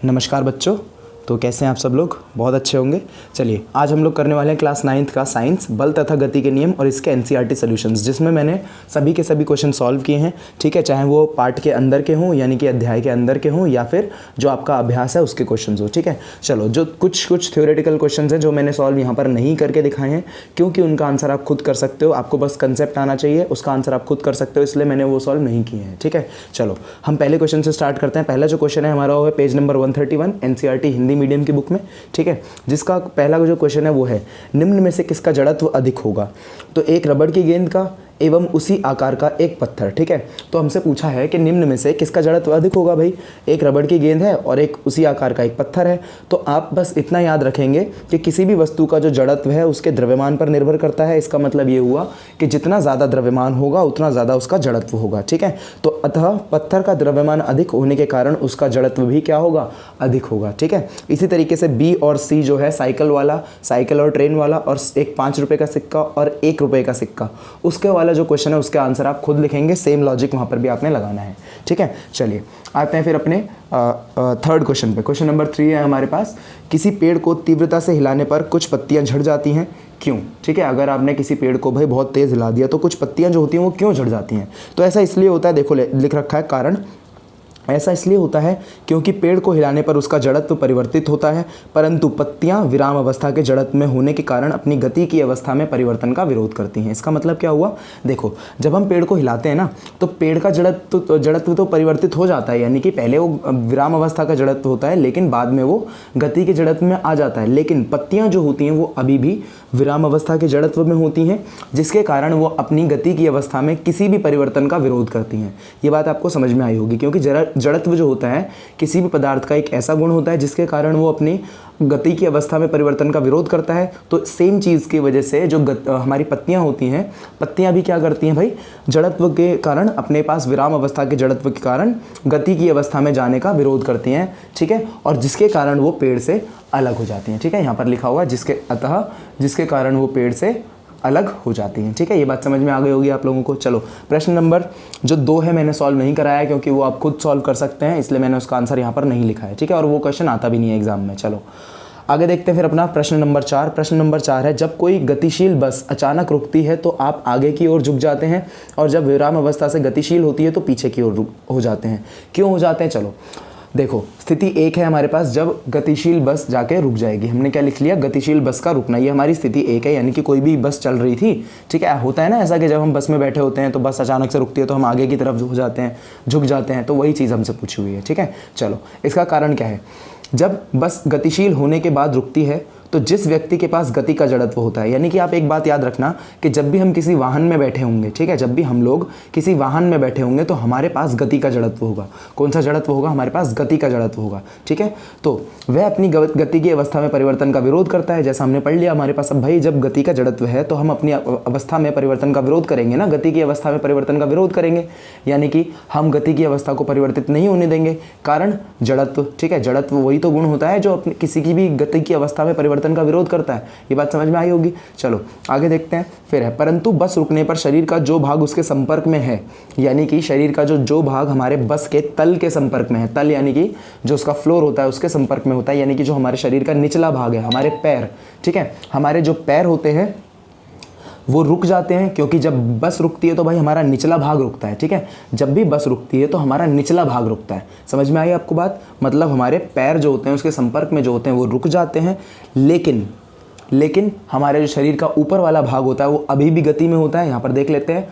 नमस्कार बच्चों। तो कैसे हैं आप सब लोग? बहुत अच्छे होंगे। चलिए आज हम लोग करने वाले हैं क्लास 9th का साइंस, बल तथा गति के नियम और इसके एनसीईआरटी सॉल्यूशंस, जिसमें मैंने सभी के सभी क्वेश्चन सॉल्व किए हैं। ठीक है, चाहे वो पार्ट के अंदर के हों यानी कि अध्याय के अंदर के हों या फिर जो आपका अभ्यास है उसके क्वेश्चन हो। ठीक है, चलो जो कुछ थ्योरेटिकल क्वेश्चन हैं जो मैंने सॉल्व यहाँ पर नहीं करके दिखाए हैं, क्योंकि उनका आंसर आप खुद कर सकते हो। आपको बस कंसेप्ट आना चाहिए, उसका आंसर आप खुद कर सकते हो, इसलिए मैंने वो सॉल्व नहीं किए हैं। ठीक है, चलो हम पहले क्वेश्चन से स्टार्ट करते हैं। पहला जो क्वेश्चन है हमारा वो है page number 131 NCERT Hindi medium की बुक में। ठीक है, जिसका पहला जो क्वेश्चन है वो है निम्न में से किसका जड़त्व अधिक होगा? तो एक रबड़ की गेंद का एवं उसी आकार का एक पत्थर। ठीक है, तो हमसे पूछा है कि निम्न में से किसका जड़त्व अधिक होगा। भाई एक रबड़ की गेंद है और एक उसी आकार का एक पत्थर है। तो आप बस इतना याद रखेंगे कि किसी भी वस्तु का जो जड़त्व है उसके द्रव्यमान पर निर्भर करता है। इसका मतलब ये हुआ कि जितना ज़्यादा द्रव्यमान होगा उतना ज़्यादा उसका जड़त्व होगा। ठीक है, तो अतः पत्थर का द्रव्यमान अधिक होने के कारण उसका जड़त्व भी क्या होगा? अधिक होगा। ठीक है, इसी तरीके से बी और सी जो है साइकिल वाला, साइकिल और ट्रेन वाला, और एक 5 रुपये का सिक्का और 1 रुपये का सिक्का, उसके वाला जो क्वेश्चन है उसके आंसर आप खुद लिखेंगे। सेम लॉजिक वहां पर भी आपने लगाना है। ठीक है, चलिए आते हैं फिर अपने थर्ड क्वेश्चन पे। क्वेश्चन नंबर 3 है हमारे पास, किसी पेड़ को तीव्रता से हिलाने पर कुछ पत्तियां झड़ जाती हैं, क्यों? ठीक है, अगर आपने किसी पेड़ को भाई बहुत तेज हिला दिया तो कुछ पत्तियां जो होती हैं वो क्यों झड़ जाती हैं? तो ऐसा इसलिए होता है, देखो लिख रखा है कारण। ऐसा इसलिए होता है क्योंकि पेड़ को हिलाने पर उसका जड़त्व परिवर्तित होता है, परंतु पत्तियां विराम अवस्था के जड़त्व में होने के कारण अपनी गति की अवस्था में परिवर्तन का विरोध करती हैं। इसका मतलब क्या हुआ? देखो जब हम पेड़ को हिलाते हैं ना तो पेड़ का जड़त्व तो परिवर्तित हो जाता है, यानी कि पहले वो विराम अवस्था का जड़त्व होता है लेकिन बाद में वो गति के जड़त्व में आ जाता है। लेकिन पत्तियां जो होती हैं वो अभी भी विराम अवस्था के जड़त्व में होती हैं, जिसके कारण वो अपनी गति की अवस्था में किसी भी परिवर्तन का विरोध करती हैं। ये बात आपको समझ में आई होगी, क्योंकि जड़त्व जो होता है किसी भी पदार्थ का एक ऐसा गुण होता है जिसके कारण वो अपनी गति की अवस्था में परिवर्तन का विरोध करता है। तो सेम चीज़ की वजह से जो हमारी पत्तियां होती हैं, पत्तियां भी क्या करती हैं भाई? जड़त्व के कारण अपने पास विराम अवस्था के जड़त्व के कारण गति की अवस्था में जाने का विरोध करती हैं। ठीक है, और जिसके कारण वो पेड़ से अलग हो जाती हैं। ठीक है, यहाँ पर लिखा हुआ जिसके कारण वो पेड़ से अलग हो जाती हैं। ठीक है, ये बात समझ में आ गई होगी आप लोगों को। चलो प्रश्न नंबर जो 2 है मैंने सॉल्व नहीं कराया क्योंकि वो आप खुद सॉल्व कर सकते हैं, इसलिए मैंने उसका आंसर यहाँ पर नहीं लिखा है। ठीक है, और वो क्वेश्चन आता भी नहीं है एग्जाम में। चलो आगे देखते हैं फिर अपना प्रश्न नंबर 4। प्रश्न नंबर 4 है, जब कोई गतिशील बस अचानक रुकती है तो आप आगे की ओर झुक जाते हैं, और जब विराम अवस्था से गतिशील होती है तो पीछे की ओर हो जाते हैं। क्यों हो जाते हैं? चलो देखो स्थिति 1 है हमारे पास, जब गतिशील बस जाके रुक जाएगी। हमने क्या लिख लिया? गतिशील बस का रुकना। ये हमारी स्थिति 1 है, यानी कि कोई भी बस चल रही थी। ठीक है, होता है ना ऐसा कि जब हम बस में बैठे होते हैं तो बस अचानक से रुकती है तो हम आगे की तरफ हो जाते हैं, झुक जाते हैं। तो वही चीज़ हमसे पूछी हुई है। ठीक है, चलो इसका कारण क्या है? जब बस गतिशील होने के बाद रुकती है तो जिस व्यक्ति के पास गति का जड़त्व होता है, यानी कि आप एक बात याद रखना कि जब भी हम किसी वाहन में बैठे होंगे, ठीक है, जब भी हम लोग किसी वाहन में बैठे होंगे तो हमारे पास गति का जड़त्व होगा। कौन सा जड़त्व होगा? हमारे पास गति का जड़त्व होगा। ठीक है, तो वह अपनी गति की अवस्था में परिवर्तन का विरोध करता है। जैसा हमने पढ़ लिया हमारे पास। अब भाई जब गति का जड़त्व है तो हम अपनी अवस्था में परिवर्तन का विरोध करेंगे ना, गति की अवस्था में परिवर्तन का विरोध करेंगे, यानी कि हम गति की अवस्था को परिवर्तित नहीं होने देंगे। कारण जड़त्व। ठीक है, जड़त्व वही तो गुण होता है जो अपनी किसी की भी गति की अवस्था में परिवर्तन का विरोध करता है। ये बात समझ में आई होगी। चलो आगे देखते हैं फिर है, परंतु बस रुकने पर शरीर का जो भाग उसके संपर्क में है, यानी कि शरीर का जो भाग हमारे बस के तल के संपर्क में है, तल यानी कि जो उसका फ्लोर होता है उसके संपर्क में होता है, यानी कि जो हमारे शरीर का निचला भाग है, हमारे पैर। ठीक है, हमारे जो पैर होते हैं वो रुक जाते हैं, क्योंकि जब बस रुकती है तो भाई हमारा निचला भाग रुकता है। ठीक है, जब भी बस रुकती है तो हमारा निचला भाग रुकता है। समझ में आई आपको बात? मतलब हमारे पैर जो होते हैं उसके संपर्क में जो होते हैं वो रुक जाते हैं, लेकिन हमारे जो शरीर का ऊपर वाला भाग होता है वो अभी भी गति में होता है। यहाँ पर देख लेते हैं,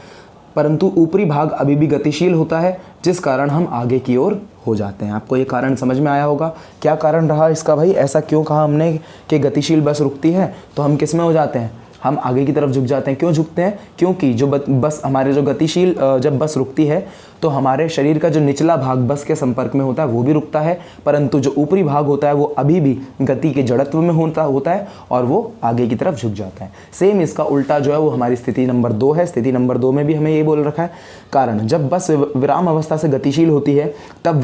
परंतु ऊपरी भाग अभी भी गतिशील होता है, जिस कारण हम आगे की ओर हो जाते हैं। आपको ये कारण समझ में आया होगा। क्या कारण रहा इसका भाई? ऐसा क्यों कहा हमने कि गतिशील बस रुकती है तो हम किस में हो जाते हैं? हम आगे की तरफ झुक जाते हैं। क्यों झुकते हैं? क्योंकि जो बस हमारे जो गतिशील जब बस रुकती है तो हमारे शरीर का जो निचला भाग बस के संपर्क में होता है वो भी रुकता है, परंतु जो ऊपरी भाग होता है वो अभी भी गति के जड़त्व में होता है और वो आगे की तरफ झुक जाता है। सेम इसका उल्टा जो है वो हमारी स्थिति नंबर 2 है। स्थिति नंबर 2 में भी हमें ये बोल रखा है, कारण जब बस विराम अवस्था से गतिशील होती है तब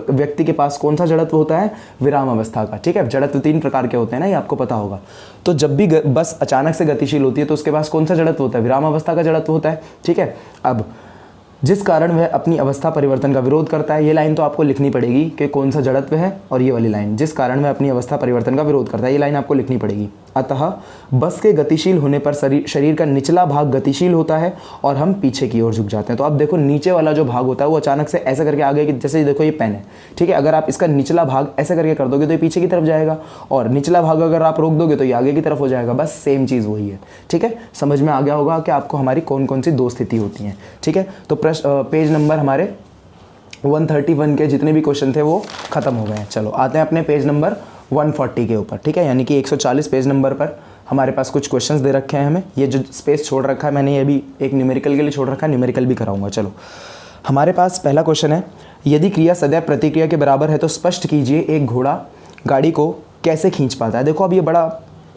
व्यक्ति के पास कौन सा जड़त्व होता है? विराम अवस्था का। ठीक है, जड़त्व 3 प्रकार के होते हैं ना, ये आपको पता होगा। तो जब भी बस अचानक से गतिशील होती है तो उसके पास कौन सा जड़त्व होता है? विराम अवस्था का जड़त्व होता है। ठीक है, अब जिस कारण वह अपनी अवस्था परिवर्तन का विरोध करता है। ये लाइन तो आपको लिखनी पड़ेगी कि कौन सा जड़त्व है, और ये वाली लाइन जिस कारण वह अपनी अवस्था परिवर्तन का विरोध करता है, ये लाइन आपको लिखनी पड़ेगी। अतः बस के गतिशील होने पर शरीर का निचला भाग गतिशील होता है और हम पीछे की ओर झुक जाते हैं। तो अब देखो नीचे वाला जो भाग होता है वो अचानक से ऐसा करके आगे, जैसे देखो ये पेन है, ठीक है, अगर आप इसका निचला भाग ऐसे करके कर दोगे तो ये पीछे की तरफ जाएगा, और निचला भाग अगर आप रोक दोगे तो ये आगे की तरफ हो जाएगा। बस सेम चीज़ वही है, ठीक है। समझ में आ गया होगा कि आपको हमारी कौन कौन सी दो स्थिति होती हैं, ठीक है। तो पेज नंबर हमारे 131 के जितने भी क्वेश्चन थे वो खत्म हो गए हैं। चलो आते हैं अपने पेज नंबर 140 के ऊपर, ठीक है, यानी कि 140 पेज नंबर पर हमारे पास कुछ क्वेश्चंस दे रखे हैं हमें। ये जो स्पेस छोड़ रखा है मैंने, ये भी एक न्यूमेरिकल के लिए छोड़ रखा है, न्यूमेरिकल भी कराऊंगा। चलो हमारे पास पहला क्वेश्चन है, यदि क्रिया सदैव प्रतिक्रिया के बराबर है तो स्पष्ट कीजिए एक घोड़ा गाड़ी को कैसे खींच पाता है। देखो अब ये बड़ा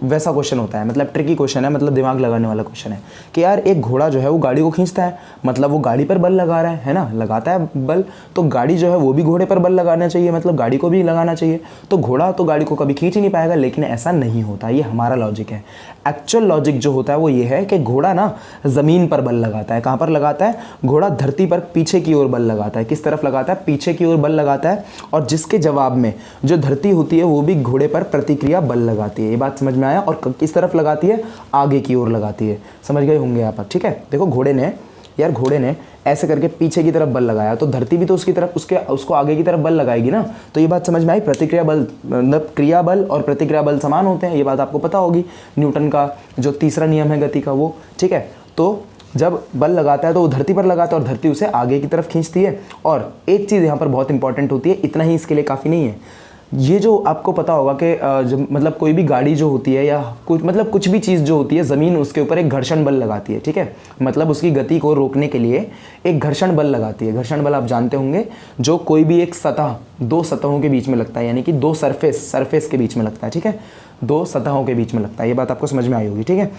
वैसा क्वेश्चन होता है, मतलब ट्रिकी क्वेश्चन है, मतलब दिमाग लगाने वाला क्वेश्चन है कि यार एक घोड़ा जो है वो गाड़ी को खींचता है, मतलब वो गाड़ी पर बल लगा रहा है ना, लगाता है बल, तो गाड़ी जो है वो भी घोड़े पर बल लगाना चाहिए, मतलब गाड़ी को भी लगाना चाहिए। तो घोड़ा तो गाड़ी को कभी खींच ही नहीं पाएगा, लेकिन ऐसा नहीं होता, ये हमारा लॉजिक है। एक्चुअल लॉजिक जो होता है वो ये है कि घोड़ा ना ज़मीन पर बल लगाता है। कहाँ पर लगाता है? घोड़ा धरती पर पीछे की ओर बल लगाता है। किस तरफ लगाता है? पीछे की ओर बल लगाता है, और जिसके जवाब में जो धरती होती है वो भी घोड़े पर प्रतिक्रिया बल लगाती है। ये बात समझ में आया? और किस तरफ लगाती है? आगे की ओर लगाती है। समझ गए होंगे यहाँ पर, ठीक है। देखो घोड़े ने ऐसे करके पीछे की तरफ बल लगाया, तो धरती भी तो उसकी तरफ उसको आगे की तरफ बल लगाएगी ना। तो ये बात समझ में आई? प्रतिक्रिया बल मतलब क्रिया बल और प्रतिक्रिया बल समान होते हैं, ये बात आपको पता होगी, न्यूटन का जो तीसरा नियम है गति का वो, ठीक है। तो जब बल लगाता है तो वो धरती पर लगाता है और धरती उसे आगे की तरफ खींचती है। और एक चीज़ यहाँ पर बहुत इंपॉर्टेंट होती है, इतना ही इसके लिए काफ़ी नहीं है। ये जो आपको पता होगा कि मतलब कोई भी गाड़ी जो होती है या कुछ भी चीज़ जो होती है, ज़मीन उसके ऊपर एक घर्षण बल लगाती है, ठीक है। मतलब उसकी गति को रोकने के लिए एक घर्षण बल लगाती है। घर्षण बल आप जानते होंगे, जो कोई भी एक सतह, दो सतहों के बीच में लगता है, यानी कि दो सरफेस के बीच में लगता है, ठीक है, दो सतहों के बीच में लगता है। ये बात आपको समझ में आई होगी, ठीक है।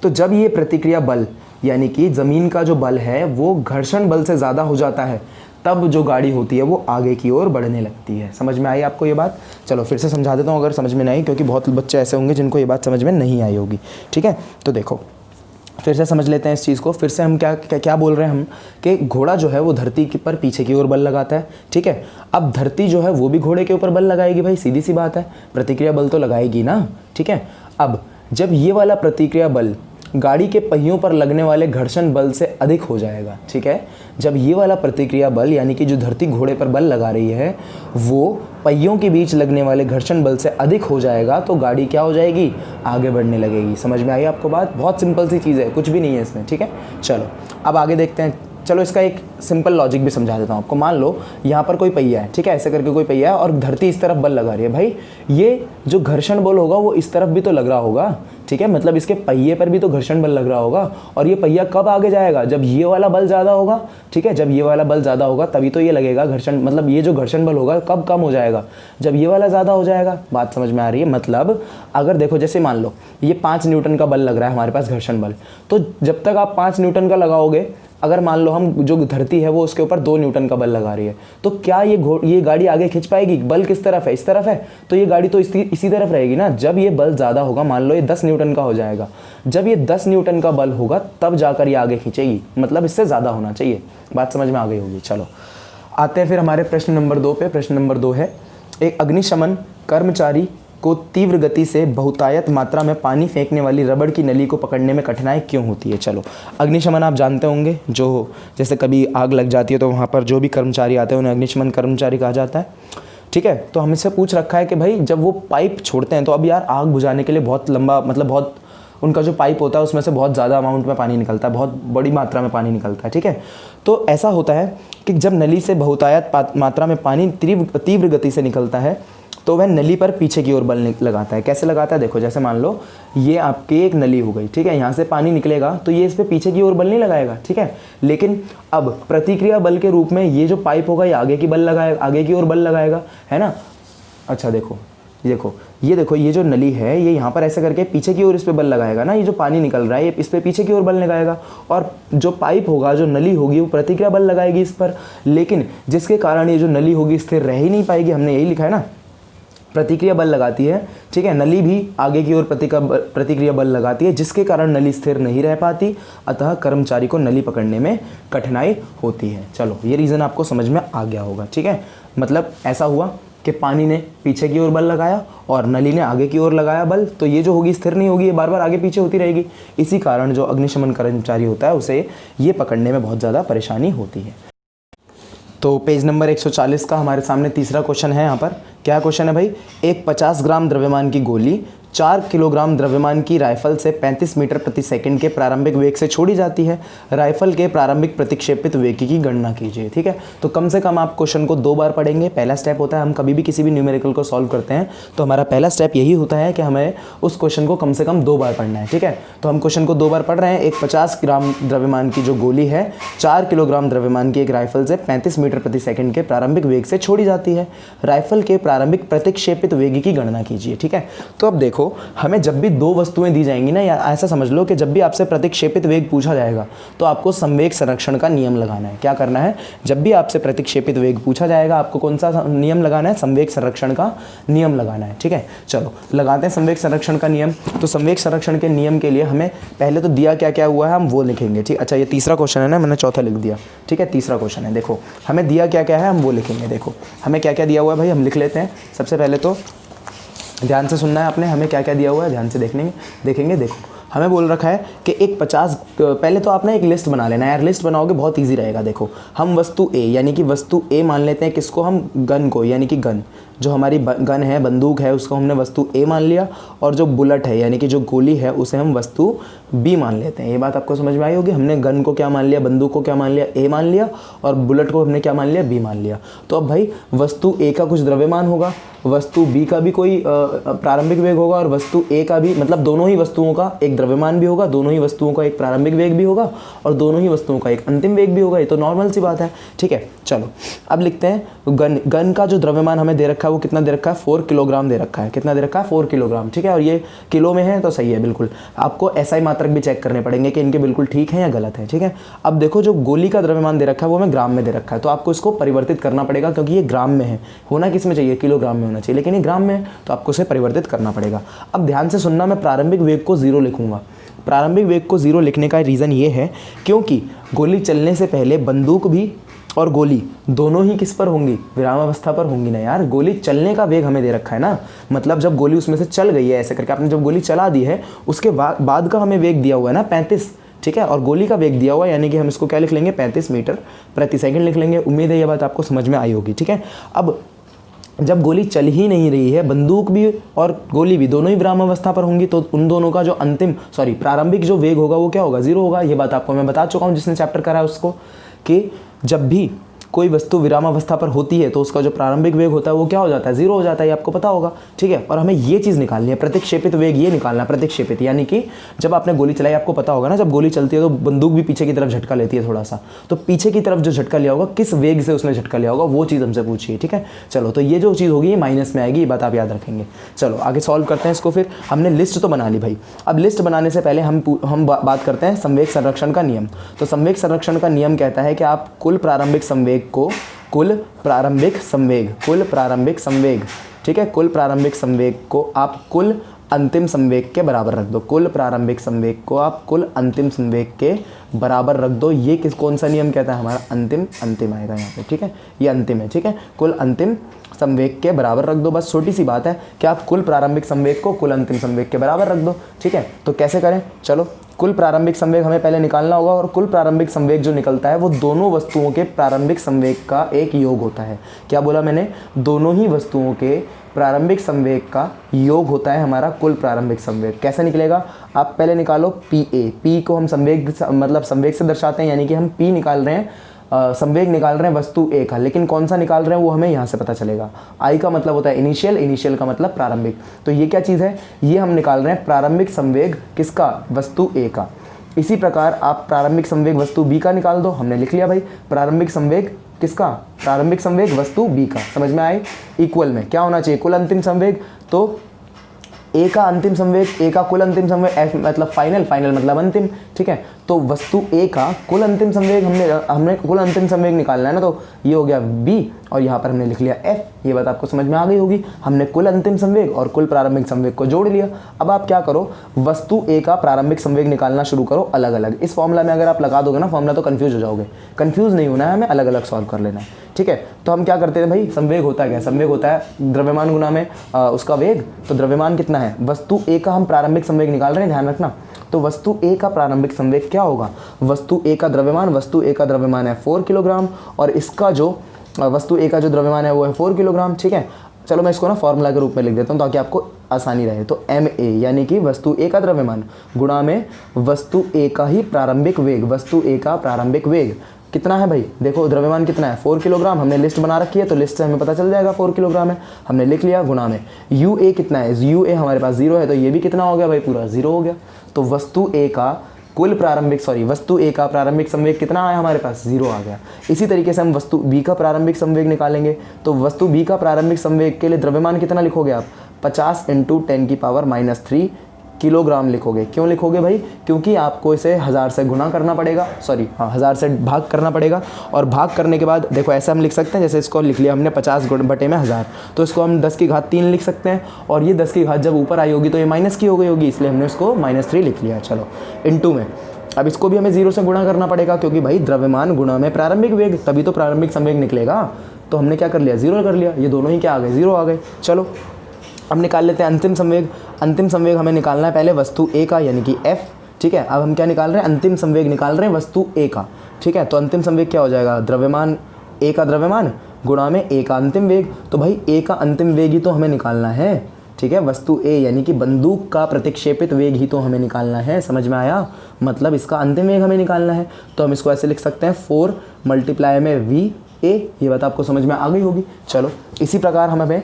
तो जब ये प्रतिक्रिया बल यानी कि ज़मीन का जो बल है वो घर्षण बल से ज़्यादा हो जाता है, तब जो गाड़ी होती है वो आगे की ओर बढ़ने लगती है। समझ में आई आपको ये बात? चलो फिर से समझा देता हूँ अगर समझ में नहीं आई, क्योंकि बहुत बच्चे ऐसे होंगे जिनको ये बात समझ में नहीं आई होगी, ठीक है। तो देखो फिर से समझ लेते हैं इस चीज़ को। फिर से हम क्या बोल रहे हैं हम कि घोड़ा जो है वो धरती के पर पीछे की ओर बल लगाता है, ठीक है। अब धरती जो है वो भी घोड़े के ऊपर बल लगाएगी, भाई सीधी सी बात है, प्रतिक्रिया बल तो लगाएगी ना, ठीक है। अब जब ये वाला प्रतिक्रिया बल गाड़ी के पहियों पर लगने वाले घर्षण बल से अधिक हो जाएगा, ठीक है। जब ये वाला प्रतिक्रिया बल यानी कि जो धरती घोड़े पर बल लगा रही है वो पहियों के बीच लगने वाले घर्षण बल से अधिक हो जाएगा, तो गाड़ी क्या हो जाएगी? आगे बढ़ने लगेगी। समझ में आई आपको बात? बहुत सिंपल सी चीज़ है, कुछ भी नहीं है इसमें, ठीक है। चलो अब आगे देखते हैं। चलो इसका एक सिंपल लॉजिक भी समझा देता हूँ आपको। मान लो यहाँ पर कोई पहिया है, ठीक है, ऐसे करके कोई पहिया है और धरती इस तरफ बल लगा रही है। भाई ये जो घर्षण बल होगा वो इस तरफ भी तो लग रहा होगा, ठीक है, मतलब इसके पहिए पर भी तो घर्षण बल लग रहा होगा। और ये पहिया कब आगे जाएगा? जब ये वाला बल ज़्यादा होगा, ठीक है, जब ये वाला बल ज़्यादा होगा तभी तो ये लगेगा घर्षण, मतलब ये जो घर्षण बल होगा कब कम हो जाएगा? जब ये वाला ज़्यादा हो जाएगा। बात समझ में आ रही है? मतलब अगर देखो जैसे मान लो ये 5 न्यूटन का बल लग रहा है हमारे पास घर्षण बल, तो जब तक आप 5 न्यूटन का लगाओगे, अगर मान लो हम जो धरती है वो उसके ऊपर 2 न्यूटन का बल लगा रही है, तो क्या ये गाड़ी आगे खींच पाएगी? बल किस तरफ है? इस तरफ है, तो ये गाड़ी तो इसी तरफ रहेगी ना। जब ये बल ज़्यादा होगा, मान लो ये 10 न्यूटन का हो जाएगा, जब ये 10 न्यूटन का बल होगा तब जाकर ये आगे खींचेगी, मतलब इससे ज़्यादा होना चाहिए। बात समझ में आ गई होगी। चलो आते हैं फिर हमारे प्रश्न नंबर 2 पे। प्रश्न नंबर 2 है, एक अग्निशमन कर्मचारी को तीव्र गति से बहुतायत मात्रा में पानी फेंकने वाली रबड़ की नली को पकड़ने में कठिनाई क्यों होती है? चलो अग्निशमन आप जानते होंगे, जो जैसे कभी आग लग जाती है तो वहाँ पर जो भी कर्मचारी आते हैं उन्हें अग्निशमन कर्मचारी कहा जाता है, ठीक है। तो हमसे पूछ रखा है कि भाई जब वो पाइप छोड़ते हैं तो अब यार आग बुझाने के लिए बहुत लंबा, मतलब बहुत उनका जो पाइप होता है उसमें से बहुत ज़्यादा अमाउंट में पानी निकलता है, बहुत बड़ी मात्रा में पानी निकलता है, ठीक है। तो ऐसा होता है कि जब नली से बहुतायत मात्रा में पानी तीव्र गति से निकलता है तो वह नली पर पीछे की ओर बल लगाता है। कैसे लगाता है? देखो जैसे मान लो ये आपकी एक नली हो गई, ठीक है, यहाँ से पानी निकलेगा तो ये इस पर पीछे की ओर बल नहीं लगाएगा, ठीक है। लेकिन अब प्रतिक्रिया बल के रूप में ये जो पाइप होगा ये आगे की ओर बल लगाएगा, है ना। अच्छा देखो ये जो नली है ये यहाँ पर ऐसे करके पीछे की ओर इस पर बल लगाएगा ना, ये जो पानी निकल रहा है ये इस पर पीछे की ओर बल लगाएगा, और जो पाइप होगा, जो नली होगी वो प्रतिक्रिया बल लगाएगी इस पर, लेकिन जिसके कारण ये जो नली होगी स्थिर रह ही नहीं पाएगी। हमने यही लिखा है ना, प्रतिक्रिया बल लगाती है, ठीक है। नली भी आगे की ओर प्रतिक्रिया बल लगाती है, जिसके कारण नली स्थिर नहीं रह पाती, अतः कर्मचारी को नली पकड़ने में कठिनाई होती है। चलो ये रीज़न आपको समझ में आ गया होगा, ठीक है। मतलब ऐसा हुआ कि पानी ने पीछे की ओर बल लगाया और नली ने आगे की ओर लगाया बल, तो ये जो होगी स्थिर नहीं होगी, ये बार बार आगे पीछे होती रहेगी। इसी कारण जो अग्निशमन कर्मचारी होता है उसे ये पकड़ने में बहुत ज़्यादा परेशानी होती है। तो पेज नंबर 140 का हमारे सामने तीसरा क्वेश्चन है। यहाँ पर क्या क्वेश्चन है भाई, एक 50 ग्राम द्रव्यमान की गोली 4 किलोग्राम द्रव्यमान की राइफल से 35 मीटर प्रति सेकंड के प्रारंभिक वेग से छोड़ी जाती है। राइफल के प्रारंभिक प्रतिक्षेपित वेग की गणना कीजिए, ठीक है। तो कम से कम आप क्वेश्चन को 2 बार पढ़ेंगे। पहला स्टेप होता है, हम कभी भी किसी भी न्यूमेरिकल को सॉल्व करते हैं तो हमारा पहला स्टेप यही होता है कि हमें उस क्वेश्चन को कम से कम 2 बार पढ़ना है, ठीक है। तो हम क्वेश्चन को 2 बार पढ़ रहे हैं। एक 50 ग्राम द्रव्यमान की जो गोली है 4 किलोग्राम द्रव्यमान की एक राइफल से 35 मीटर प्रति सेकंड के प्रारंभिक वेग से छोड़ी जाती है। राइफल के प्रारंभिक प्रतिक्षेपित वेग की गणना कीजिए, ठीक है। तो अब देखो, हमें जब भी 2 वस्तुएं दी जाएंगी ना, या ऐसा समझ लो कि जब भी आपसे प्रतिक्षेपित वेग पूछा जाएगा तो आपको संवेग संरक्षण का नियम लगाना है। क्या करना है, जब भी आपसे प्रतिक्षेपित वेग पूछा जाएगा आपको कौन सा नियम लगाना है, संवेग संरक्षण का नियम लगाना है, ठीक है। चलो लगाते हैं संवेग संरक्षण का नियम। तो संवेग संरक्षण के नियम के लिए हमें पहले तो दिया क्या क्या हुआ है हम वो लिखेंगे, ठीक। अच्छा ये तीसरा क्वेश्चन है ना, मैंने चौथा लिख दिया, ठीक है। तीसरा क्वेश्चन है, देखो हमें दिया क्या क्या है हम वो लिखेंगे। देखो हमें क्या क्या दिया हुआ है भाई, हम लिख लेते हैं। सबसे पहले तो ध्यान से सुनना है आपने, हमें क्या क्या दिया हुआ है ध्यान से देखेंगे। देखो हमें बोल रखा है कि एक 50, पहले तो आपने एक लिस्ट बना लेना है यार, लिस्ट बनाओगे बहुत इजी रहेगा। देखो हम वस्तु ए यानी कि वस्तु ए मान लेते हैं, किसको, हम गन को, यानी कि गन जो हमारी गन है, बंदूक है, उसको हमने वस्तु ए मान लिया। और जो बुलेट है यानी कि जो गोली है उसे हम वस्तु बी मान लेते हैं। ये बात आपको समझ में आई होगी। हमने गन को क्या मान लिया, बंदूक को क्या मान लिया, ए मान लिया, और बुलेट को हमने क्या मान लिया, बी मान लिया। तो अब भाई वस्तु ए का कुछ द्रव्यमान होगा, वस्तु बी का भी कोई प्रारंभिक वेग होगा, और वस्तु ए का भी, मतलब दोनों ही वस्तुओं का एक द्रव्यमान भी होगा, दोनों ही वस्तुओं का एक प्रारंभिक वेग भी होगा, और दोनों ही वस्तुओं का एक अंतिम वेग भी होगा। ये तो नॉर्मल सी बात है, ठीक है। चलो अब लिखते हैं गन का जो द्रव्यमान हमें दे रखा है वो कितना दे रखा है, 4 किलोग्राम दे रखा है। कितना दे रखा है, 4 किलोग्राम, ठीक है। और ये किलो में है तो सही है बिल्कुल। आपको एसआई मात्रक भी चेक करने पड़ेंगे कि इनके बिल्कुल ठीक है या गलत है, ठीक है। अब देखो जो गोली का द्रव्यमान दे रखा है वो हमें ग्राम में दे रखा है, तो आपको इसको परिवर्तित करना पड़ेगा, क्योंकि ये ग्राम में है, होना किस में चाहिए, किलोग्राम में होना चाहिए, लेकिन ये ग्राम में है तो आपको इसे परिवर्तित करना पड़ेगा। अब ध्यान से सुनना, मैं प्रारंभिक वेग को 0 लिखूंगा। प्रारंभिक वेग को 0 लिखने का रीज़न ये है क्योंकि गोली चलने से पहले बंदूक भी और गोली दोनों ही किस पर होंगी, विरामावस्था पर होंगी ना यार। गोली चलने का वेग हमें दे रखा है ना, मतलब जब गोली उसमें से चल गई है ऐसे करके, आपने जब गोली चला दी है उसके बाद का हमें वेग दिया हुआ है ना 35, ठीक है। और गोली का वेग दिया हुआ है, यानी कि हम इसको क्या लिख लेंगे, 35 मीटर प्रति सेकंड लिख लेंगे। उम्मीद है ये बात आपको समझ में आई होगी, ठीक है। अब जब गोली चल ही नहीं रही है, बंदूक भी और गोली भी दोनों ही विरामावस्था पर होंगी, तो उन दोनों का जो प्रारंभिक जो वेग होगा वो क्या होगा, 0 होगा। ये बात आपको मैं बता चुका हूँ जिसने चैप्टर करा है उसको, कि जब भी कोई वस्तु विरामावस्था पर होती है तो उसका जो प्रारंभिक वेग होता है वो क्या हो जाता है, 0 हो जाता है, ये आपको पता होगा, ठीक है। और हमें ये चीज़ निकालनी है, प्रतिक्षेपित वेग ये निकालना है। प्रतिक्षेपित यानी कि जब आपने गोली चलाई, आपको पता होगा ना जब गोली चलती है तो बंदूक भी पीछे की तरफ झटका लेती है थोड़ा सा, तो पीछे की तरफ जो झटका लिया होगा, किस वेग से उसने झटका लिया होगा, वो चीज़ हमसे पूछिए, ठीक है। चलो तो ये जो चीज़ होगी ये माइनस में आएगी, ये बात आप याद रखेंगे। चलो आगे सॉल्व करते हैं इसको। फिर हमने लिस्ट तो बना ली भाई, अब लिस्ट बनाने से पहले हम बात करते हैं संवेग संरक्षण का नियम। तो संवेग संरक्षण का नियम कहता है कि आप कुल प्रारंभिक संवेग, ठीक है, कुल प्रारंभिक संवेग को आप कुल अंतिम संवेग के बराबर रख दो। कुल प्रारंभिक संवेग को आप कुल अंतिम संवेग के बराबर रख दो। ये कौन सा नियम कहता है, हमारा अंतिम आएगा यहाँ पे, ठीक है। ये अंतिम है, ठीक है। कुल अंतिम संवेग के बराबर रख दो, बस छोटी सी बात है कि आप कुल प्रारंभिक संवेग को कुल अंतिम संवेग के बराबर रख दो, ठीक है। तो कैसे करें, चलो कुल प्रारंभिक संवेग हमें पहले निकालना होगा, और कुल प्रारंभिक संवेग जो निकलता है वो दोनों वस्तुओं के प्रारंभिक संवेग का एक योग होता है। क्या बोला मैंने, दोनों ही वस्तुओं के प्रारंभिक संवेग का योग होता है हमारा कुल प्रारंभिक संवेग। कैसे निकलेगा, आप पहले निकालो पी को हम संवेग से दर्शाते हैं, यानी कि हम पी निकाल रहे हैं, संवेग निकाल रहे हैं वस्तु ए का, लेकिन कौन सा निकाल रहे हैं वो हमें यहाँ से पता चलेगा। आई का मतलब होता है इनिशियल का मतलब प्रारंभिक। तो ये क्या चीज़ है, ये हम निकाल रहे हैं प्रारंभिक संवेग किसका, वस्तु ए का। इसी प्रकार आप प्रारंभिक संवेग वस्तु बी का निकाल दो, हमने लिख लिया भाई प्रारंभिक संवेग किसका, प्रारंभिक संवेग वस्तु बी का। समझ में आए, इक्वल में क्या होना चाहिए, कुल अंतिम संवेग। तो ए का अंतिम संवेग, ए का कुल अंतिम संवेग, एफ मतलब फाइनल, फाइनल मतलब अंतिम, ठीक है। तो वस्तु ए का कुल अंतिम संवेग हमने कुल अंतिम संवेग निकालना है ना, तो ये हो गया बी और यहाँ पर हमने लिख लिया एफ। ये बात आपको समझ में आ गई होगी। हमने कुल अंतिम संवेग और कुल प्रारंभिक संवेग को जोड़ लिया। अब आप क्या करो, वस्तु ए का प्रारंभिक संवेग निकालना शुरू करो अलग अलग। इस फॉर्मूला में अगर आप लगा दोगे ना फॉर्मूला, तो कंफ्यूज हो जाओगे। कंफ्यूज नहीं होना है, हमें अलग अलग सॉल्व कर लेना है, ठीक है। तो हम क्या करते हैं भाई, संवेग होता है क्या, संवेग होता है द्रव्यमान गुना में उसका वेग। तो द्रव्यमान कितना है, वस्तु ए का हम प्रारंभिक संवेग निकाल रहे हैं, ध्यान रखना। तो वस्तु ए का प्रारंभिक संवेग क्या होगा, वस्तु ए का द्रव्यमान, वस्तु ए का द्रव्यमान है 4 किलोग्राम और इसका जो वस्तु ए का जो द्रव्यमान है वो है 4 किलोग्राम, ठीक है। चलो मैं इसको ना फॉर्मूला के रूप में लिख देता हूँ ताकि आपको आसानी रहे। तो एम ए यानी कि वस्तु ए का द्रव्यमान गुणा में वस्तु ए का ही प्रारंभिक वेग, वस्तु ए का प्रारंभिक वेग कितना है भाई, देखो द्रव्यमान कितना है 4 किलोग्राम। हमने लिस्ट बना रखी है तो लिस्ट से हमें पता चल जाएगा 4 किलोग्राम है, हमने लिख लिया। गुणा में यू ए कितना है, यू ए हमारे पास 0 है, तो ये भी कितना हो गया भाई, पूरा 0 हो गया। तो वस्तु ए का कुल प्रारंभिक वस्तु ए का प्रारंभिक संवेग कितना आया हमारे पास, 0 आ गया। इसी तरीके से हम वस्तु बी का प्रारंभिक संवेग निकालेंगे। तो वस्तु बी का प्रारंभिक संवेग के लिए द्रव्यमान कितना लिखोगे आप, 50 × 10⁻³ किलोग्राम लिखोगे। क्यों लिखोगे भाई, क्योंकि आपको इसे 1000 से गुणा करना पड़ेगा, 1000 से भाग करना पड़ेगा। और भाग करने के बाद देखो ऐसा हम लिख सकते हैं, जैसे इसको लिख लिया हमने 50/1000, तो इसको हम 10⁻³ लिख सकते हैं। और ये 10 जब ऊपर आई होगी तो ये माइनस की हो गई होगी, इसलिए हमने इसको -3 लिख लिया। चलो इंटू में अब इसको भी हमें 0 से गुणा करना पड़ेगा, क्योंकि भाई द्रव्यमान गुणा में प्रारंभिक वेग, तभी तो प्रारंभिक संवेग निकलेगा। तो हमने क्या कर लिया, 0 कर लिया। ये दोनों ही क्या आ गए, 0 आ गए। चलो अब निकाल लेते हैं अंतिम संवेग। अंतिम संवेग हमें निकालना है पहले वस्तु ए का यानी कि एफ, ठीक है। अब हम क्या निकाल रहे हैं, अंतिम संवेग निकाल रहे हैं वस्तु ए का, ठीक है। तो अंतिम संवेग क्या हो जाएगा, द्रव्यमान ए का द्रव्यमान गुणा में ए का अंतिम वेग। तो भाई ए का अंतिम वेग ही तो हमें निकालना है, ठीक है। वस्तु ए यानी कि बंदूक का प्रतिक्षेपित वेग ही तो हमें निकालना है, समझ में आया, मतलब इसका अंतिम वेग हमें निकालना है। तो हम इसको ऐसे लिख सकते हैं 4 × में वी ए। ये बात आपको समझ में आ गई होगी। चलो इसी प्रकार हम हमें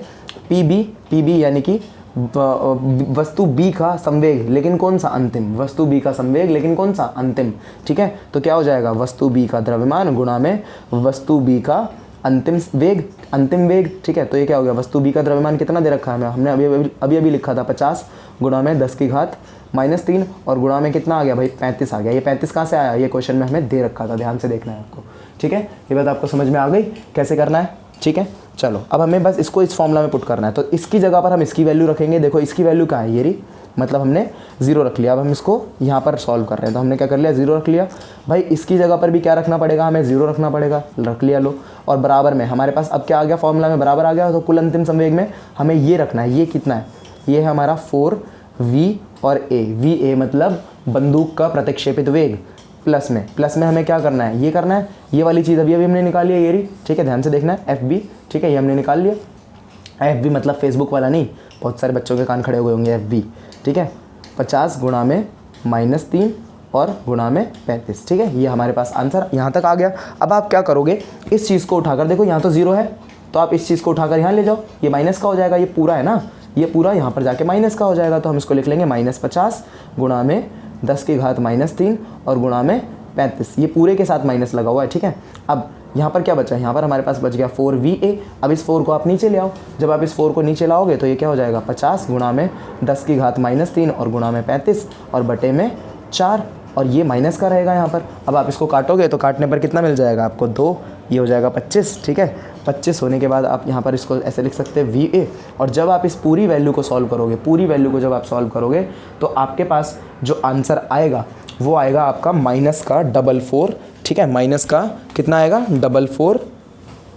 पी यानी कि वस्तु बी का संवेग लेकिन कौन सा, अंतिम, वस्तु बी का संवेग लेकिन कौन सा, अंतिम, ठीक है। तो क्या हो जाएगा, वस्तु बी का द्रव्यमान गुणा में वस्तु बी का अंतिम वेग, ठीक है। तो ये क्या हो गया, वस्तु बी का द्रव्यमान कितना दे रखा है हमें, हमने अभी लिखा था 50 गुणा में 10⁻³ और गुणा में कितना आ गया भाई, 35 आ गया। ये 35 कहाँ से आया, ये क्वेश्चन में हमें दे रखा था, ध्यान से देखना है आपको, ठीक है। ये बात आपको समझ में आ गई कैसे करना है, ठीक है। चलो अब हमें बस इसको इस फॉर्मूला में पुट करना है। तो इसकी जगह पर हम इसकी वैल्यू रखेंगे। देखो इसकी वैल्यू क्या है, ये रही, मतलब हमने 0 रख लिया। अब हम इसको यहाँ पर सॉल्व कर रहे हैं, तो हमने क्या कर लिया, 0 रख लिया। भाई इसकी जगह पर भी क्या रखना पड़ेगा, हमें 0 रखना पड़ेगा, रख लिया लो। और बराबर में हमारे पास अब क्या आ गया, फॉर्मूला में बराबर आ गया। तो कुल अंतिम संवेग में हमें ये रखना है, ये कितना है, ये है हमारा 4v और a मतलब बंदूक का प्रतिक्षेपित वेग, प्लस में हमें क्या करना है, ये करना है, ये वाली चीज़ अभी हमने निकाली है, ये रही, ठीक है। ध्यान से देखना है, FB, ठीक है, ये हमने निकाल लिया। FB मतलब फेसबुक वाला नहीं, बहुत सारे बच्चों के कान खड़े हुए होंगे, FB, ठीक है। 50 गुणा में -3 और गुणा में 35, ठीक है। ये हमारे पास आंसर यहाँ तक आ गया। अब आप क्या करोगे, इस चीज़ को उठाकर, देखो यहाँ तो 0 है, तो आप इस चीज़ को उठाकर यहाँ ले जाओ, ये माइनस का हो जाएगा, ये पूरा है ना, ये पूरा यहाँ पर जाके माइनस का हो जाएगा। तो हम इसको लिख लेंगे -50 गुणा में 10⁻³ और गुणा में 35, ये पूरे के साथ माइनस लगा हुआ है, ठीक है। अब यहाँ पर क्या बचा, यहाँ पर हमारे पास बच गया 4va। अब इस 4 को आप नीचे ले आओ, जब आप इस 4 को नीचे लाओगे तो ये क्या हो जाएगा, 50 गुणा में 10⁻³ और गुणा में 35 और बटे में 4, और ये माइनस का रहेगा यहाँ पर। अब आप इसको काटोगे तो काटने पर कितना मिल जाएगा आपको, 2, ये हो जाएगा 25, ठीक है। 25 होने के बाद आप यहाँ पर इसको ऐसे लिख सकते हैं va। और जब आप इस पूरी वैल्यू को सॉल्व करोगे, पूरी वैल्यू को जब आप सॉल्व करोगे तो आपके पास जो आंसर आएगा वो आएगा आपका -4, ठीक है। माइनस का कितना आएगा, 4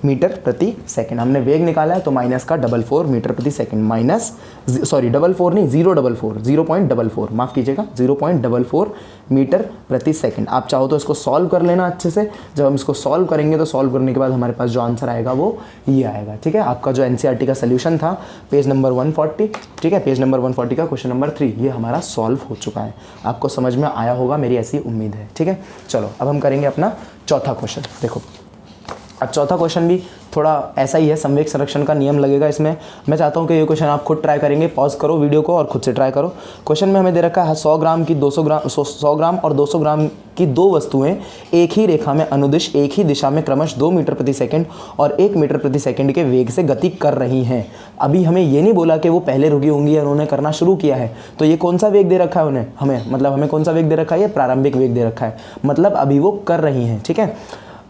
मीटर प्रति सेकंड। हमने वेग निकाला है तो -4 मीटर प्रति सेकंड, 4 नहीं 0.44, माफ़ कीजिएगा, 0.44 मीटर प्रति सेकंड। आप चाहो तो इसको सॉल्व कर लेना अच्छे से। जब हम इसको सॉल्व करेंगे तो सॉल्व करने के बाद हमारे पास जो आंसर आएगा वो ये आएगा, ठीक है। आपका जो NCERT का सोल्यूशन था पेज नंबर 140, ठीक है, पेज नंबर 140 का क्वेश्चन नंबर 3 ये हमारा सॉल्व हो चुका है। आपको समझ में आया होगा, मेरी ऐसी उम्मीद है, ठीक है। चलो अब हम करेंगे अपना चौथा क्वेश्चन। देखो अब चौथा क्वेश्चन भी थोड़ा ऐसा ही है, संवेग संरक्षण का नियम लगेगा इसमें। मैं चाहता हूं कि ये क्वेश्चन आप खुद ट्राई करेंगे, पॉज करो वीडियो को और खुद से ट्राई करो। क्वेश्चन में हमें दे रखा है 100 ग्राम की 100 ग्राम और 200 ग्राम की दो वस्तुएं एक ही रेखा में अनुदिश एक ही दिशा में क्रमश 2 मीटर प्रति सेकंड और 1 मीटर प्रति सेकंड के वेग से गति कर रही हैं। अभी हमें ये नहीं बोला कि वो पहले रुकी होंगी या उन्होंने करना शुरू किया है, तो ये कौन सा वेग दे रखा है उन्हें, हमें कौन सा वेग दे रखा है, ये प्रारंभिक वेग दे रखा है, मतलब अभी वो कर रही हैं। ठीक है,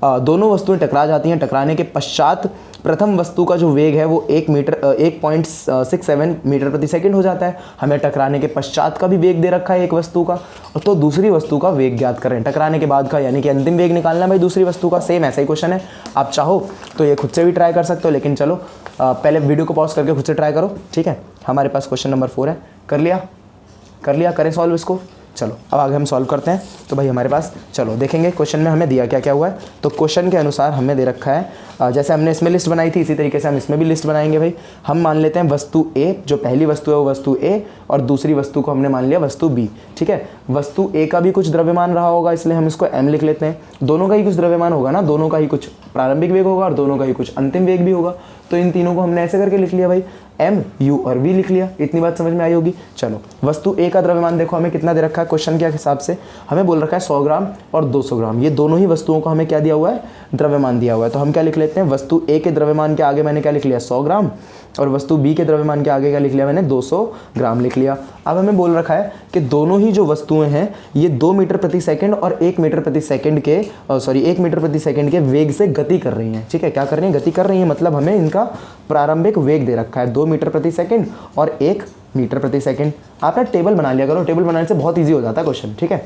दोनों वस्तुएं टकरा जाती हैं। टकराने के पश्चात प्रथम वस्तु का जो वेग है वो 1.67 मीटर प्रति सेकंड हो जाता है। हमें टकराने के पश्चात का भी वेग दे रखा है एक वस्तु का, तो दूसरी वस्तु का वेग ज्ञात करें। टकराने के बाद का यानी कि अंतिम वेग निकालना है भाई दूसरी वस्तु का। सेम ऐसा ही क्वेश्चन है, आप चाहो तो ये खुद से भी ट्राई कर सकते हो, लेकिन चलो पहले वीडियो को पॉज करके खुद से ट्राई करो। ठीक है, हमारे पास क्वेश्चन नंबर 4 है। कर लिया, करें सॉल्व इसको। चलो अब आगे हम सॉल्व करते हैं। तो भाई हमारे पास चलो देखेंगे क्वेश्चन में हमें दिया क्या क्या हुआ है। तो क्वेश्चन के अनुसार हमें दे रखा है, जैसे हमने इसमें लिस्ट बनाई थी इसी तरीके से हम इसमें भी लिस्ट बनाएंगे भाई। हम मान लेते हैं वस्तु A, जो पहली वस्तु है वो वस्तु A और दूसरी वस्तु को हमने मान लिया वस्तु B। ठीक है, वस्तु A का भी कुछ द्रव्यमान रहा होगा, इसलिए हम इसको M लिख लेते हैं। दोनों का ही कुछ द्रव्यमान होगा ना, दोनों का ही कुछ प्रारंभिक वेग होगा और दोनों का ही कुछ अंतिम वेग भी होगा, तो इन तीनों को हमने ऐसे करके लिख लिया भाई, M, U और V लिख लिया। इतनी बात समझ में आई होगी। चलो वस्तु A का द्रव्यमान देखो हमें कितना दे रखा है क्वेश्चन के हिसाब से, हमें बोल रखा है 100 ग्राम और 200 ग्राम, ये दोनों ही वस्तुओं को हमें क्या दिया हुआ है, द्रव्यमान दिया हुआ है। तो हम क्या लिख लेते हैं, वस्तु A के द्रव्यमान के आगे मैंने क्या लिख लिया 100 ग्राम और वस्तु B के द्रव्यमान के आगे क्या लिख लिया मैंने 200 ग्राम लिख लिया। अब हमें बोल रखा है कि दोनों ही जो वस्तुएं हैं ये 2 मीटर प्रति सेकंड और 1 मीटर प्रति सेकंड के 1 मीटर प्रति सेकंड के वेग से गति कर रही हैं। ठीक है, क्या कर रही हैं, गति कर रही हैं, मतलब हमें इनका प्रारंभिक वेग दे रखा है 2 मीटर प्रति सेकंड और 1 मीटर प्रति सेकंड। आप ना टेबल बना लिया करो, टेबल बनाने से बहुत ईजी हो जाता है क्वेश्चन। ठीक है,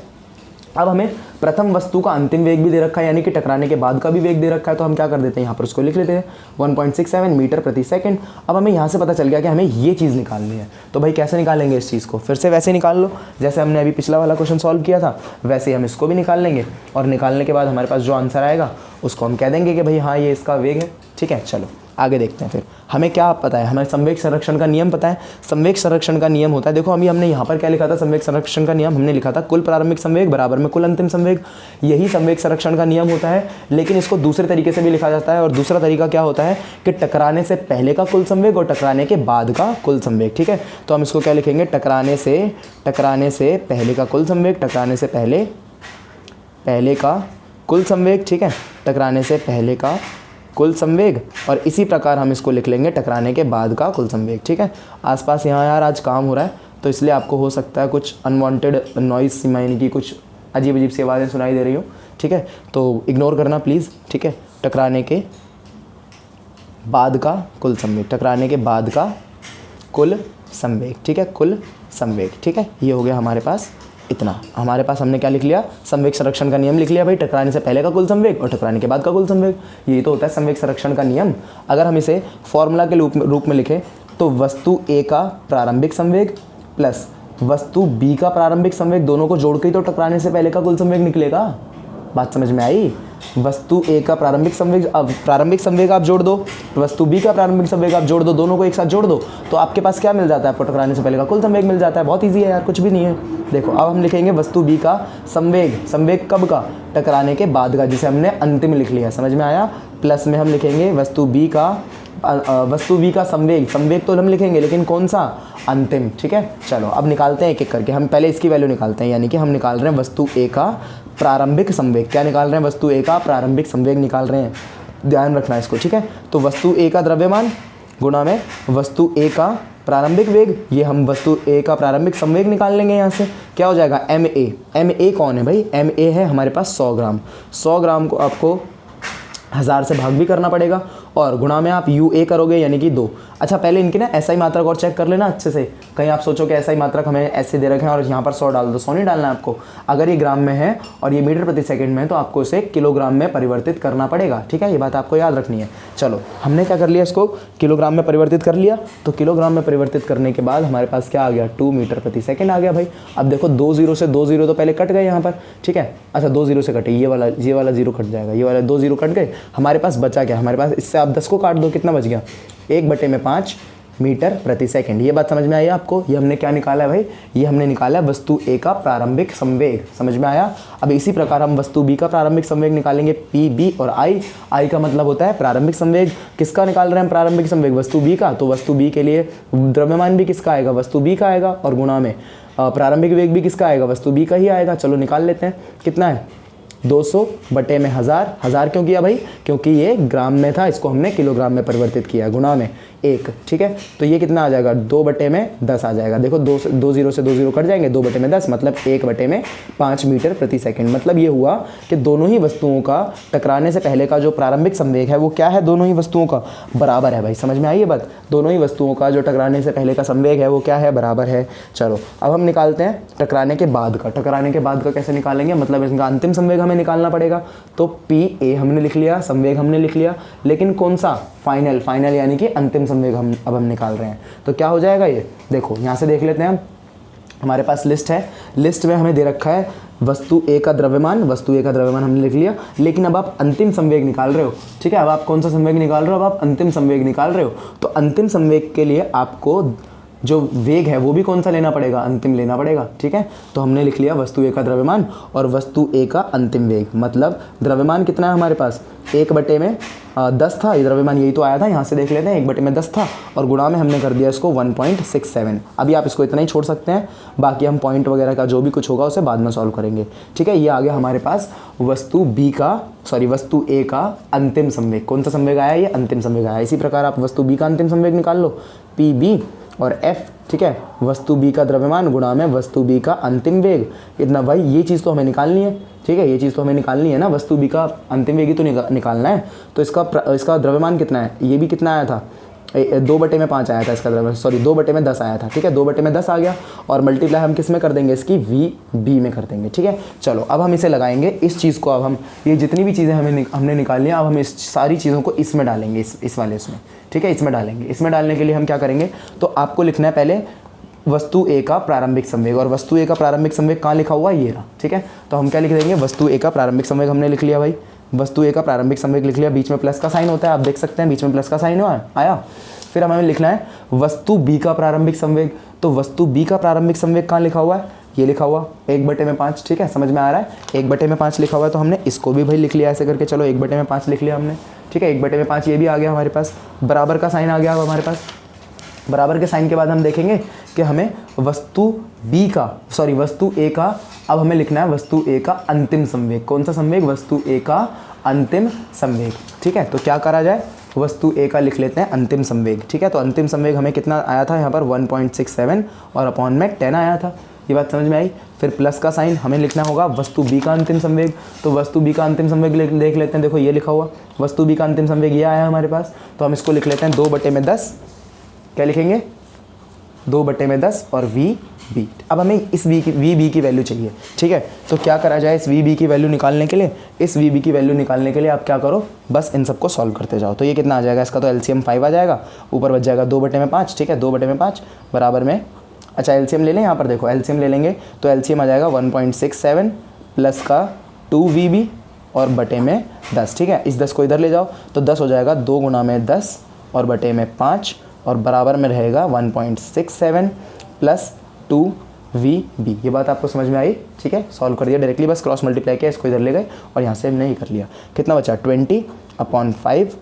अब हमें प्रथम वस्तु का अंतिम वेग भी दे रखा है, यानी कि टकराने के बाद का भी वेग दे रखा है, तो हम क्या कर देते हैं यहाँ पर उसको लिख लेते हैं 1.67 मीटर प्रति सेकंड। अब हमें यहाँ से पता चल गया कि हमें ये चीज़ निकालनी है, तो भाई कैसे निकालेंगे इस चीज़ को, फिर से वैसे निकाल लो जैसे हमने अभी पिछला वाला क्वेश्चन सॉल्व किया था, वैसे ही हम इसको भी निकाल लेंगे और निकालने के बाद हमारे पास जो आंसर आएगा उसको हम कह देंगे कि भाई हाँ ये इसका वेग है। ठीक है, चलो आगे देखते हैं। फिर हमें क्या पता है, हमें संवेग संरक्षण का नियम पता है। संवेग संरक्षण का नियम होता है, देखो अभी हमने यहाँ पर क्या लिखा था, संवेग संरक्षण का नियम हमने लिखा था कुल प्रारंभिक संवेग बराबर में कुल अंतिम संवेग। यही संवेग संरक्षण का नियम होता है, लेकिन इसको दूसरे तरीके से भी लिखा जाता है। और दूसरा तरीका क्या होता है कि टकराने से पहले का कुल संवेग और टकराने के बाद का कुल संवेग। ठीक है, तो हम इसको क्या लिखेंगे, टकराने से पहले का कुल संवेग, टकराने से पहले का कुल संवेग। ठीक है, टकराने से पहले का कुल संवेग, और इसी प्रकार हम इसको लिख लेंगे टकराने के बाद का कुल संवेग। ठीक है, आसपास यहाँ यार आज काम हो रहा है, तो इसलिए आपको हो सकता है कुछ अनवांटेड नॉइस यानी कि कुछ अजीब अजीब सी आवाज़ें सुनाई दे रही हो। ठीक है, तो इग्नोर करना प्लीज़। ठीक है, टकराने के बाद का कुल संवेग, टकराने के बाद का कुल संवेग। ठीक है, कुल संवेग। ठीक है, ये हो गया हमारे पास इतना। हमारे पास हमने क्या लिख लिया, संवेग संरक्षण का नियम लिख लिया भाई, टकराने से पहले का कुल संवेग और टकराने के बाद का कुल संवेग। यही तो होता है संवेग संरक्षण का नियम। अगर हम इसे फॉर्मूला के रूप में लिखें तो वस्तु A का प्रारंभिक संवेग प्लस वस्तु B का प्रारंभिक संवेग, दोनों को जोड़ के ही तो टकराने से पहले का कुल संवेग निकलेगा। बात समझ में आई। वस्तु A का प्रारंभिक संवेग, अब प्रारंभिक संवेग आप जोड़ दो, वस्तु B का प्रारंभिक संवेग आप जोड़ दो, दोनों को एक साथ जोड़ दो, तो आपके पास क्या मिल जाता है, आपको टकराने से पहले का कुल संवेग मिल जाता है। बहुत इजी है यार, कुछ भी नहीं है। देखो अब हम लिखेंगे वस्तु B का संवेग, संवेग कब का, टकराने के बाद का, जिसे हमने अंतिम लिख लिया। समझ में आया। प्लस में हम लिखेंगे वस्तु B का संवेग, संवेग तो हम लिखेंगे लेकिन कौन सा, अंतिम। ठीक है, चलो अब निकालते हैं एक एक करके। हम पहले इसकी वैल्यू निकालते हैं, यानी कि हम निकाल रहे हैं वस्तु A का प्रारंभिक संवेग। क्या निकाल रहे हैं, वस्तु A का प्रारंभिक संवेग निकाल रहे हैं, ध्यान रखना इसको। ठीक है, तो वस्तु A का द्रव्यमान गुणा में वस्तु A का प्रारंभिक वेग, ये हम वस्तु A का प्रारंभिक संवेग निकाल लेंगे। यहाँ से क्या हो जाएगा, MA कौन है भाई, MA है हमारे पास 100 ग्राम। 100 ग्राम को आपको 1000 से भाग भी करना पड़ेगा और गुणा में आप UA करोगे यानी कि 2। अच्छा पहले इनकी ना SI मात्रक और चेक कर लेना अच्छे से, कहीं आप सोचो कि SI मात्रक हमें ऐसे दे रखे हैं और यहाँ पर 100 डाल दो, 100 नहीं डालना है आपको। अगर ये ग्राम में है और ये मीटर प्रति सेकंड में है तो आपको इसे किलोग्राम में परिवर्तित करना पड़ेगा। ठीक है, ये बात आपको याद रखनी है। चलो हमने क्या कर लिया, इसको किलोग्राम में परिवर्तित कर लिया। तो किलोग्राम में परिवर्तित करने के बाद हमारे पास क्या आ गया, 2 मीटर प्रति सेकंड आ गया भाई। अब देखो 2 0 से 2 0 तो पहले कट गए यहाँ पर। ठीक है, अच्छा 2 0 से कटे, ये वाला 0 कट जाएगा, ये वाला 2 0 कट गए। हमारे पास बचा क्या, हमारे पास इससे आप 10 को काट दो, कितना बच गया, 1/5 मीटर प्रति सेकंड। ये बात समझ में आई आपको? ये हमने क्या निकाला है भाई? ये हमने निकाला है वस्तु ए का प्रारंभिक संवेग। समझ में आया? अब इसी प्रकार हम वस्तु बी का प्रारंभिक संवेग निकालेंगे, पी बी और आई। आई का मतलब होता है प्रारंभिक संवेग। किसका निकाल रहे हैं प्रारंभिक संवेग? वस्तु बी का। तो वस्तु बी के लिए द्रव्यमान भी किसका आएगा? वस्तु बी का आएगा, और गुणा में प्रारंभिक वेग भी किसका आएगा? वस्तु बी का ही आएगा। चलो निकाल लेते हैं। कितना है? 200 बटे में 1000। 1000 क्यों किया भाई? क्योंकि ये ग्राम में था, इसको हमने किलोग्राम में परिवर्तित किया, गुणा में 1। ठीक है, तो ये कितना आ जाएगा? 2 बटे में 10 आ जाएगा। देखो 2 0 से 2 0 कट जाएंगे, 2 बटे में 10 मतलब 1 बटे में 5 मीटर प्रति सेकंड। मतलब ये हुआ कि दोनों ही वस्तुओं का टकराने से पहले का जो प्रारंभिक संवेग है वो क्या है? दोनों ही वस्तुओं का बराबर है भाई। समझ में आई ये बात? दोनों ही वस्तुओं का जो टकराने से पहले का संवेग है वो क्या है? बराबर है। चलो अब हम निकालते हैं टकराने के बाद का। टकराने के बाद का कैसे निकालेंगे? मतलब इसका अंतिम संवेग हमें निकालना पड़ेगा। तो पी ए हमने लिख लिया, संवेग हमने लिख लिया, लेकिन कौन सा? फाइनल। फाइनल यानी कि अंतिम संवेग हम निकाल रहे हैं। तो क्या हो जाएगा ये? देखो यहाँ से देख लेते हैं हम। हमारे पास लिस्ट है, लिस्ट में हमें दे रखा है वस्तु ए का द्रव्यमान। वस्तु ए का द्रव्यमान हमने लिख लिया, लेकिन अब आप अंतिम संवेग निकाल रहे हो। ठीक है, अब आप कौन सा संवेग निकाल रहे हो? अब आप अंतिम संवेग निकाल रहे हो। तो अंतिम संवेग के लिए आपको जो वेग है वो भी कौन सा लेना पड़ेगा? अंतिम लेना पड़ेगा। ठीक है, तो हमने लिख लिया वस्तु ए का द्रव्यमान और वस्तु ए का अंतिम वेग। मतलब द्रव्यमान कितना है हमारे पास? 1 बटे में 10 था, ये द्रव्यमान यही तो आया था, यहाँ से देख लेते हैं 1 बटे में 10 था, और गुणा में हमने कर दिया इसको 1.67। अभी आप इसको इतना ही छोड़ सकते हैं, बाकी हम पॉइंट वगैरह का जो भी कुछ होगा उसे बाद में सॉल्व करेंगे। ठीक है, ये आ गया हमारे पास वस्तु ए का अंतिम संवेग। कौन सा संवेग आया? ये अंतिम संवेग आया। इसी प्रकार आप वस्तु बी का अंतिम संवेग निकाल लो, पी बी और एफ। ठीक है, वस्तु बी का द्रव्यमान गुणा में वस्तु बी का अंतिम वेग। इतना भाई, ये चीज़ तो हमें निकालनी है। ठीक है, ये चीज़ तो हमें निकालनी है ना, वस्तु बी का अंतिम वेग ही तो निकालना है। तो इसका द्रव्यमान कितना है? ये भी कितना आया था? 2 बटे में 5 आया था इसका द्रव्यमान, सॉरी 2 बटे में 10 आया था। ठीक है, 2 बटे में 10 आ गया, और मल्टीप्लाई हम किस में कर देंगे? इसकी वी बी में कर देंगे। ठीक है, चलो अब हम इसे लगाएंगे इस चीज़ को। अब हम ये जितनी भी चीज़ें हमने निकाली हैं, अब हम इस सारी चीज़ों को इसमें डालेंगे, इस वाले इसमें। ठीक है, इसमें डालेंगे। इसमें डालने के लिए हम क्या करेंगे? तो आपको लिखना है पहले वस्तु ए का प्रारंभिक संवेग, और वस्तु ए का प्रारंभिक संवेग कहाँ लिखा हुआ है? ये रहा। ठीक है, तो हम क्या लिख देंगे? वस्तु ए का प्रारंभिक संवेग हमने लिख लिया भाई, वस्तु ए का प्रारंभिक संवेग लिख लिया। बीच में प्लस का साइन होता है, आप देख सकते हैं बीच में प्लस का साइन आया। फिर हमें लिखना है वस्तु बी का प्रारंभिक संवेग। तो वस्तु बी का प्रारंभिक संवेग कहाँ लिखा हुआ है? ये लिखा हुआ 1 बटे में 5। ठीक है, समझ में आ रहा है? 1 बटे में 5 लिखा हुआ है, तो हमने इसको भी भाई लिख लिया ऐसे करके। चलो 1 बटे में 5 लिख लिया हमने। ठीक है, 1 बटे में 5 ये भी आ गया हमारे पास, बराबर का साइन आ गया अब हमारे पास। बराबर के साइन के बाद हम देखेंगे कि हमें वस्तु ए का अब हमें लिखना है वस्तु ए का अंतिम संवेग। कौन सा संवेग? वस्तु ए का अंतिम संवेग। ठीक है, तो क्या करा जाए? वस्तु ए का लिख लेते हैं अंतिम संवेग। ठीक है, तो अंतिम संवेग हमें कितना आया था यहाँ पर? 1.67 और अपॉन में 10 आया था। ये बात समझ में आई? फिर प्लस का साइन हमें लिखना होगा वस्तु बी का अंतिम संवेग। तो वस्तु बी का अंतिम संवेग देख लेते हैं। देखो ये लिखा हुआ वस्तु बी का अंतिम संवेग ये आया हमारे पास, तो हम इसको लिख लेते हैं 2 बटे में 10। क्या लिखेंगे? 2 बटे में 10 और वी बी। अब हमें इस वी बी की वैल्यू चाहिए। ठीक है, तो क्या करा जाए इस वी बी की वैल्यू निकालने के लिए? इस वी बी की वैल्यू निकालने के लिए आप क्या करो? बस इन सबको सॉल्व करते जाओ। तो ये कितना आ जाएगा? इसका तो एलसीएम 5 आ जाएगा, ऊपर बच जाएगा 2 बटे में 5। ठीक है, 2 बटे में 5 बराबर में, अच्छा एलसीएम ले लें, यहाँ पर देखो एलसीएम ले लेंगे तो एलसीएम आ जाएगा 1.67 प्लस का 2VB और बटे में 10। ठीक है, इस 10 को इधर ले जाओ तो 10 हो जाएगा, 2 गुना में 10 और बटे में 5 और बराबर में रहेगा 1.67 प्लस 2VB। ये बात आपको समझ में आई? ठीक है, सॉल्व कर दिया डायरेक्टली, बस क्रॉस मल्टीप्लाई किया, इसको इधर ले गए और यहाँ से हमने ये कर लिया। कितना बचा? 20/5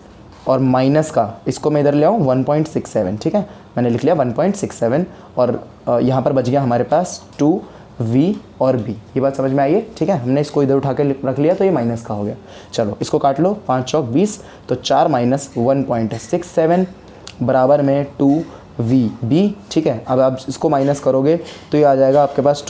और माइनस का इसको मैं इधर ले आऊँ 1.67। ठीक है, मैंने लिख लिया 1.67 और यहाँ पर बच गया हमारे पास 2V और B। ये बात समझ में आई है? ठीक है, हमने इसको इधर उठा के रख लिया तो ये माइनस का हो गया। चलो इसको काट लो, 5 चौक 20, तो 4 माइनस 1.67 बराबर में 2VB। ठीक है, अब आप इसको माइनस करोगे तो ये आ जाएगा आपके पास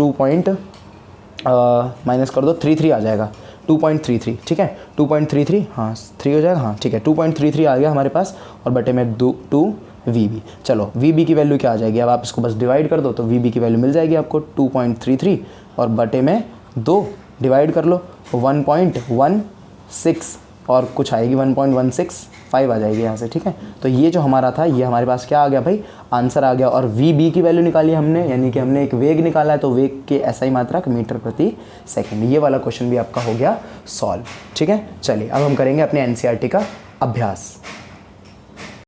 माइनस कर दो 33 आ जाएगा, 2.33। ठीक है, 2.33, हाँ 3 हो जाएगा, हाँ ठीक है 2.33 आ गया हमारे पास और बटे में 2VB। चलो VB की वैल्यू क्या आ जाएगी? अब आप इसको बस डिवाइड कर दो तो VB की वैल्यू मिल जाएगी आपको 2.33 और बटे में 2 डिवाइड कर लो 1.16 और कुछ आएगी 1.165 आ जाएगी यहाँ से। ठीक है, तो ये जो हमारा था ये हमारे पास क्या आ गया भाई? आंसर आ गया। और VB की वैल्यू निकाली हमने, यानी कि हमने एक वेग निकाला है, तो वेग के SI मात्रक मीटर प्रति सेकंड। ये वाला क्वेश्चन भी आपका हो गया सॉल्व। ठीक है, चलिए अब हम करेंगे अपने NCERT का अभ्यास।